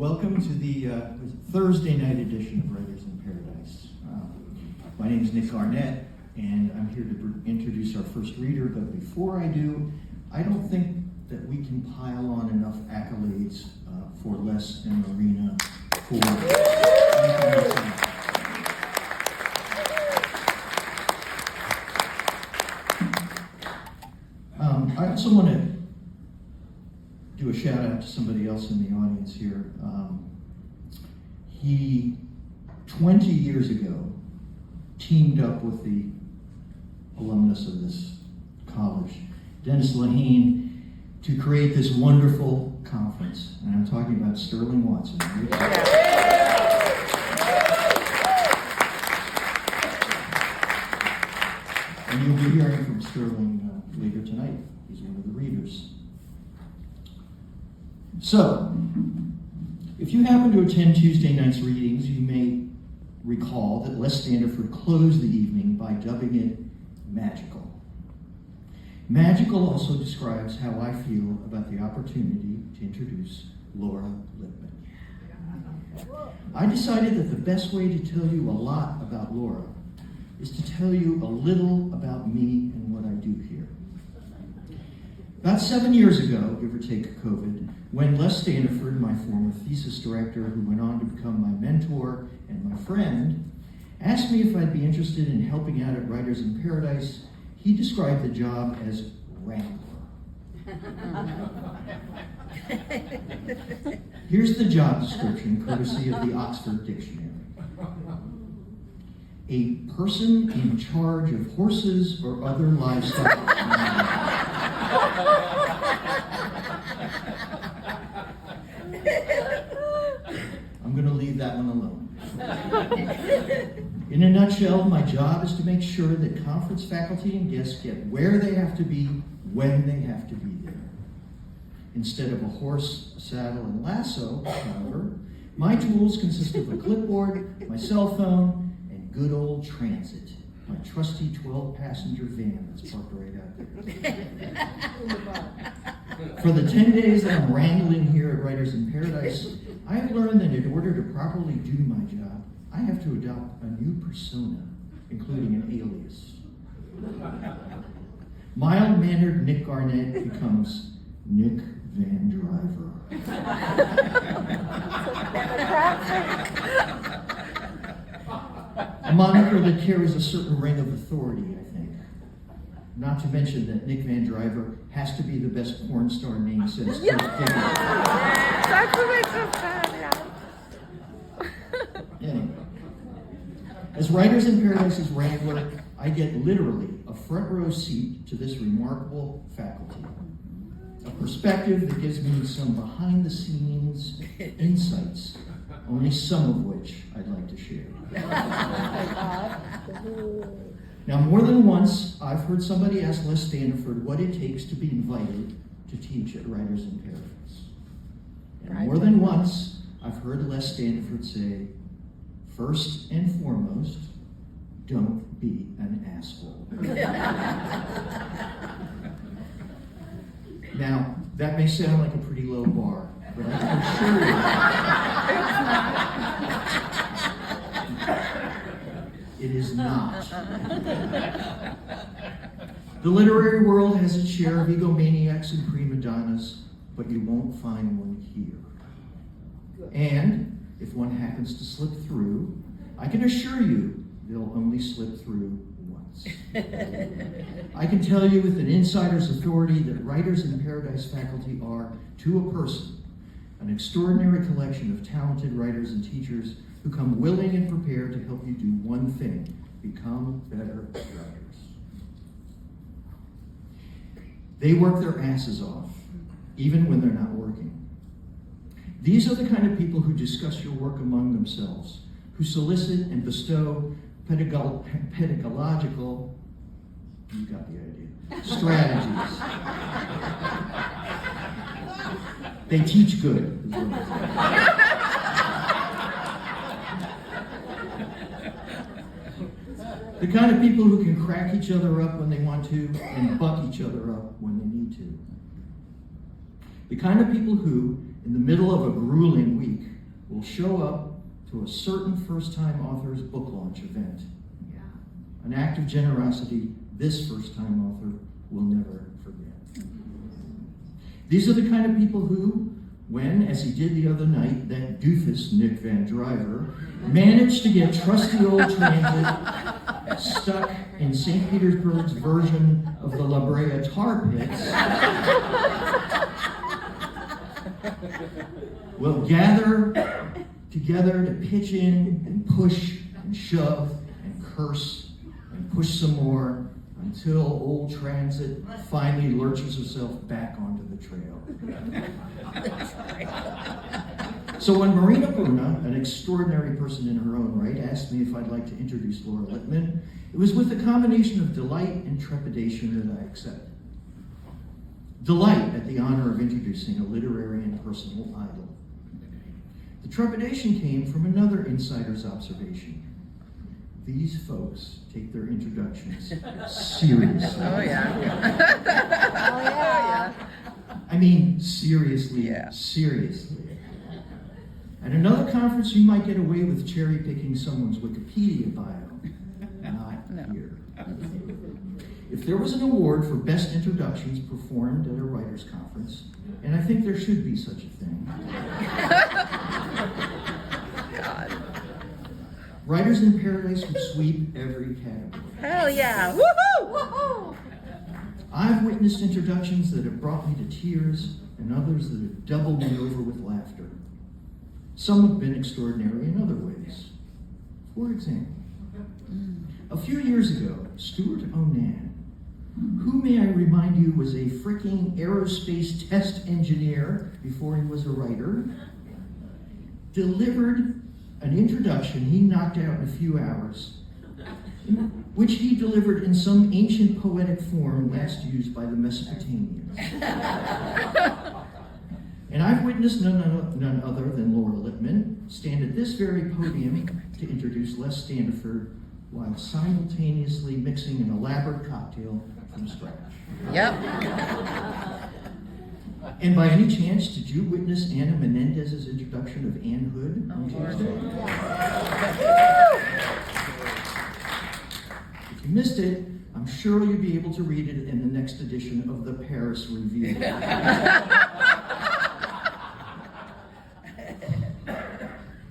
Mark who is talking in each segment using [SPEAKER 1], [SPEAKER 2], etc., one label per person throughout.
[SPEAKER 1] Welcome to the Thursday night edition of Writers in Paradise. My name is Nick Garnett, and I'm here to introduce our first reader, but before I do, I don't think that we can pile on enough accolades for Les and Marina for I also want to do a shout out to somebody else in the audience here. He, 20 years ago, teamed up with the alumnus of this college, Dennis Lehane, to create this wonderful conference. And I'm talking about Sterling Watson. Right? And you'll be hearing from Sterling later tonight. He's one of the readers. So, if you happen to attend Tuesday night's readings, you may recall that Les Standiford closed the evening by dubbing it magical. Magical also describes how I feel about the opportunity to introduce Laura Lippman. I decided that the best way to tell you a lot about Laura is to tell you a little about me and what I do here. About 7 years ago, give or take COVID, when Les Standiford, my former thesis director, who went on to become my mentor and my friend, asked me if I'd be interested in helping out at Writers in Paradise, he described the job as Wrangler. Here's the job description, courtesy of the Oxford Dictionary. A person in charge of horses or other livestock. I'm going to leave that one alone. In a nutshell, my job is to make sure that conference faculty and guests get where they have to be, when they have to be there. Instead of a horse, a saddle, and lasso, however, my tools consist of a clipboard, my cell phone, and good old transit, my trusty 12-passenger van that's parked right out there. For the 10 days that I'm wrangling here at Writers in Paradise, I have learned that in order to properly do my job, I have to adopt a new persona, including an alias. Mild-mannered Nick Garnett becomes Nick Van Driver. A moniker that carries a certain ring of authority, I think. Not to mention that Nick Van Driver has to be the best porn star name since
[SPEAKER 2] That's what makes it fun, yeah.
[SPEAKER 1] Anyway, as Writers in Paradise's Wrangler, I get literally a front row seat to this remarkable faculty. A perspective that gives me some behind-the-scenes insights, only some of which I'd like to share. Now, more than once, I've heard somebody ask Les Standiford what it takes to be invited to teach at Writers in Paradise. And more than once, I've heard Les Standiford say, first and foremost, don't be an asshole. Now, that may sound like a pretty low bar, but I can assure you, it is not. The literary world has its share of egomaniacs and prima donnas, but you won't find one here. And if one happens to slip through, I can assure you they'll only slip through once. I can tell you with an insider's authority that Writers in Paradise faculty are, to a person, an extraordinary collection of talented writers and teachers who come willing and prepared to help you do one thing: become better writers. They work their asses off, even when they're not working. These are the kind of people who discuss your work among themselves, who solicit and bestow pedagogical, you got the idea, strategies. They teach good. The kind of people who can crack each other up when they want to and buck each other up when they need to. The kind of people who, in the middle of a grueling week, will show up to a certain first-time author's book launch event.
[SPEAKER 3] Yeah.
[SPEAKER 1] An act of generosity this first-time author will never forget. These are the kind of people who, when, as he did the other night, that doofus Nick Van Driver managed to get trusty old transit stuck in St. Petersburg's version of the La Brea tar pits, will gather together to pitch in and push and shove and curse and push some more until old transit finally lurches herself back onto the trail. So when Marina Bruna, an extraordinary person in her own right, asked me if I'd like to introduce Laura Lippman, it was with a combination of delight and trepidation that I accepted. Delight at the honor of introducing a literary and personal idol. The trepidation came from another insider's observation. These folks take their introductions seriously.
[SPEAKER 2] Oh, yeah.
[SPEAKER 3] Oh, yeah.
[SPEAKER 1] I mean, seriously,
[SPEAKER 2] Yeah.
[SPEAKER 1] seriously. At another conference, you might get away with cherry-picking someone's Wikipedia bio. Not
[SPEAKER 2] No.
[SPEAKER 1] here. If there was an award for best introductions performed at a writer's conference, and I think there should be such a thing,
[SPEAKER 2] God.
[SPEAKER 1] Writers in Paradise would sweep every category.
[SPEAKER 2] Hell yeah. Woohoo!
[SPEAKER 3] Woohoo!
[SPEAKER 1] I've witnessed introductions that have brought me to tears and others that have doubled me over with laughter. Some have been extraordinary in other ways. For example, a few years ago, Stuart Onan, who, may I remind you, was a freaking aerospace test engineer before he was a writer, delivered an introduction he knocked out in a few hours, which he delivered in some ancient poetic form last used by the Mesopotamians. And I've witnessed none other than Laura Lippman stand at this very podium to introduce Les Standiford while simultaneously mixing an elaborate cocktail from scratch.
[SPEAKER 2] Yep.
[SPEAKER 1] And by any chance, did you witness Anna Menendez's introduction of Anne Hood on
[SPEAKER 2] Oh, Lord.
[SPEAKER 1] Tuesday? If you missed it, I'm sure you'll be able to read it in the next edition of the Paris Review.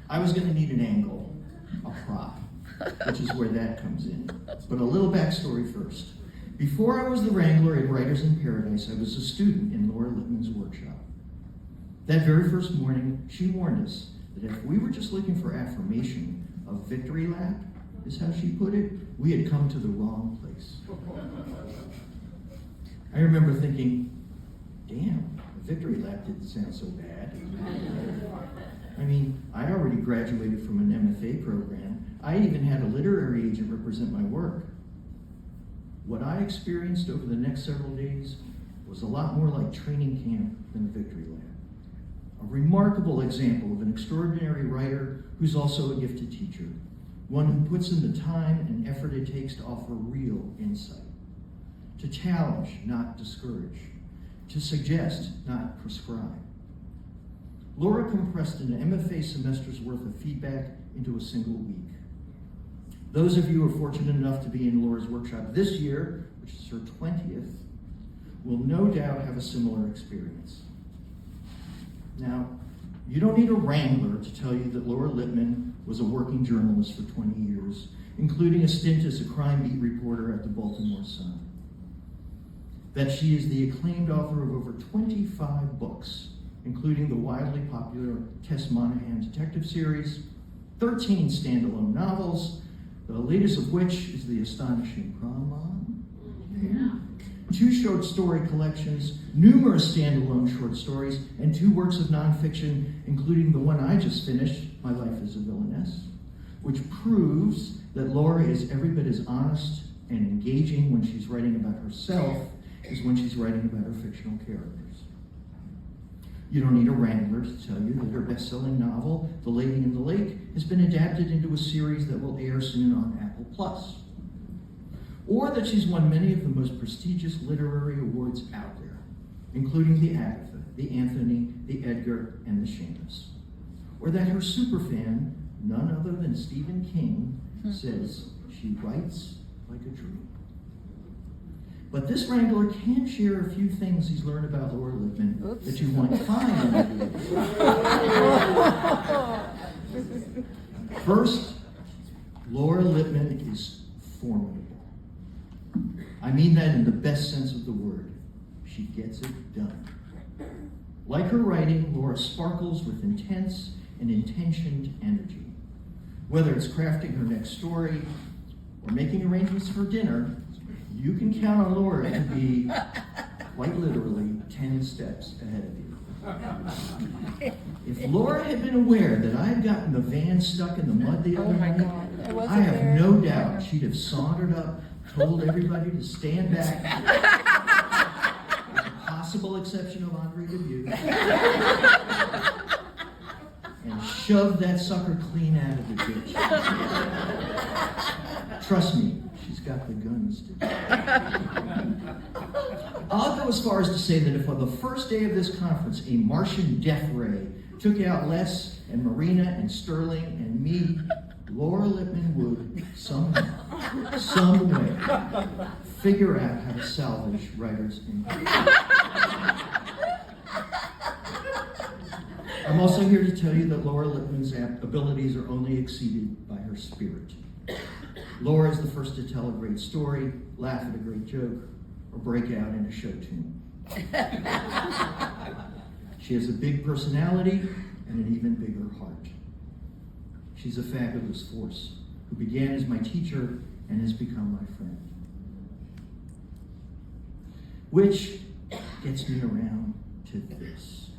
[SPEAKER 1] I was going to need an angle, a prop, which is where that comes in. But a little backstory first. Before I was the wrangler at Writers in Paradise, I was a student in Laura Lippman's workshop. That very first morning, she warned us that if we were just looking for affirmation, a victory lap, is how she put it, we had come to the wrong place. I remember thinking, damn, a victory lap didn't sound so bad. I mean, I'd already graduated from an MFA program. I even had a literary agent represent my work. What I experienced over the next several days was a lot more like training camp than a victory lap. A remarkable example of an extraordinary writer who's also a gifted teacher, one who puts in the time and effort it takes to offer real insight, to challenge, not discourage, to suggest, not prescribe. Laura compressed an MFA semester's worth of feedback into a single week. Those of you who are fortunate enough to be in Laura's workshop this year, which is her 20th, will no doubt have a similar experience. Now, you don't need a wrangler to tell you that Laura Lippman was a working journalist for 20 years, including a stint as a crime beat reporter at the Baltimore Sun. That she is the acclaimed author of over 25 books, including the wildly popular Tess Monahan detective series, 13 standalone novels, the latest of which is the astonishing Prom Mom, 2 short story collections, numerous standalone short stories, and 2 works of nonfiction, including the one I just finished, My Life as a Villainess, which proves that Laura is every bit as honest and engaging when she's writing about herself as when she's writing about her fictional characters. You don't need a wrangler to tell you that her best-selling novel, The Lady in the Lake, has been adapted into a series that will air soon on Apple Plus. Or that she's won many of the most prestigious literary awards out there, including the Agatha, the Anthony, the Edgar, and the Seamus. or that her superfan, none other than Stephen King, says she writes like a dream. But this Wrangler can share a few things he's learned about Laura Lippman that you won't find in the video. First, Laura Lippman is formidable. I mean that in the best sense of the word. She gets it done. Like her writing, Laura sparkles with intense and intentioned energy. Whether it's crafting her next story or making arrangements for dinner, you can count on Laura to be, quite literally, 10 steps ahead of you. If Laura had been aware that I had gotten the van stuck in the mud the other night, I have no doubt she'd have sauntered up, told everybody to stand back, with the possible exception of Andre Dubuque, and shoved that sucker clean out of the ditch. Trust me, she's got the guns to do it. I'll go as far as to say that if on the first day of this conference a Martian death ray took out Les and Marina and Sterling and me, Laura Lippman would somehow, some way, figure out how to salvage writers' income. I'm also here to tell you that Laura Lippman's abilities are only exceeded by her spirit. Laura is the first to tell a great story, laugh at a great joke, or break out in a show tune. She has a big personality and an even bigger heart. She's a fabulous force who began as my teacher and has become my friend. Which gets me around to this.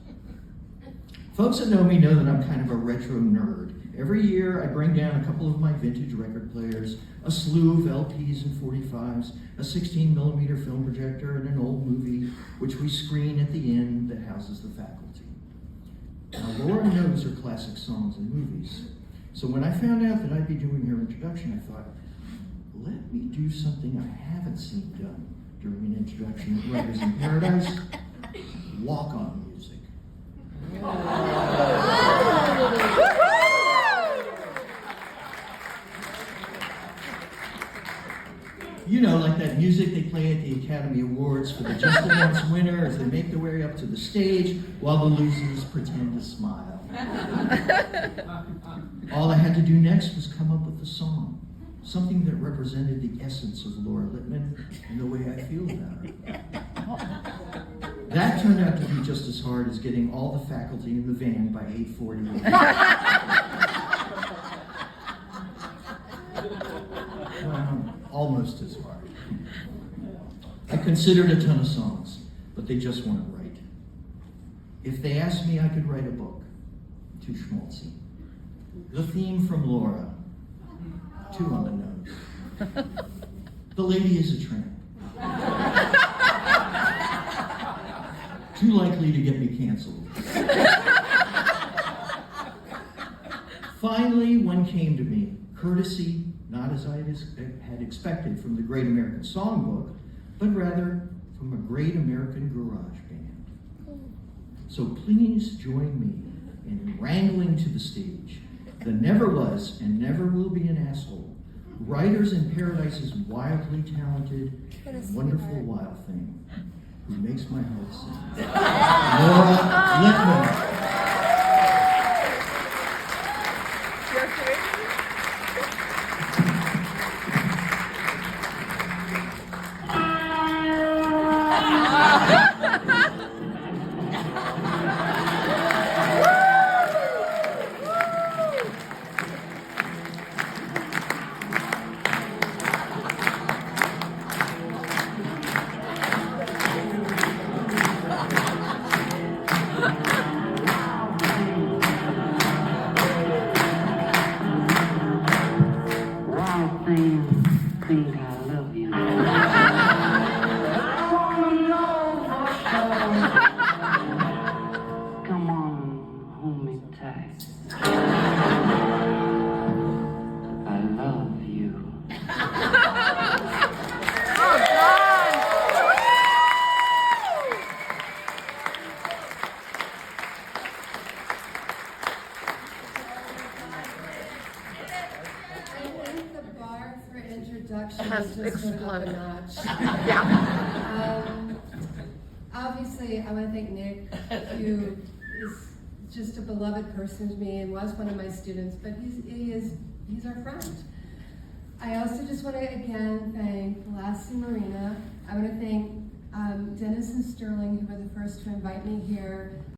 [SPEAKER 1] Folks that know me know that I'm kind of a retro nerd. Every year I bring down a couple of my vintage record players, a slew of LPs and 45s, a 16mm film projector, and an old movie, which we screen at the inn that houses the faculty. Now, Laura knows her classic songs and movies. So when I found out that I'd be doing her introduction, I thought, let me do something I haven't seen done during an introduction at Writers in Paradise, walk-on music. You know, like that music they play at the Academy Awards for the Just Dance winner as they make their way up to the stage while the losers pretend to smile. All I had to do next was come up with a song, something that represented the essence of Laura Lippman and the way I feel about her. That turned out to be just as hard as getting all the faculty in the van by 8:40. Almost as hard. I considered a ton of songs, but they just weren't right. If they asked me, I could write a book. Too schmaltzy. The theme from Laura. Too on the nose. The lady is a tramp. Too likely to get me canceled. Finally, one came to me, courtesy, not as I had expected from the Great American Songbook, but rather from a Great American Garage Band. So please join me in wrangling to the stage the never was and never will be an asshole, Writers in Paradise's wildly talented and wonderful wild thing, who makes my heart sing. Laura Lippman.
[SPEAKER 3] introduction
[SPEAKER 2] Has
[SPEAKER 3] is just sort of up a
[SPEAKER 2] exploded.
[SPEAKER 3] notch.
[SPEAKER 2] Yeah.
[SPEAKER 3] Obviously, I want to thank Nick, who is just a beloved person to me and was one of my students, but he's our friend. I also just want to again thank Lassie and Marina. I want to thank Dennis and Sterling, who were the first to invite me here.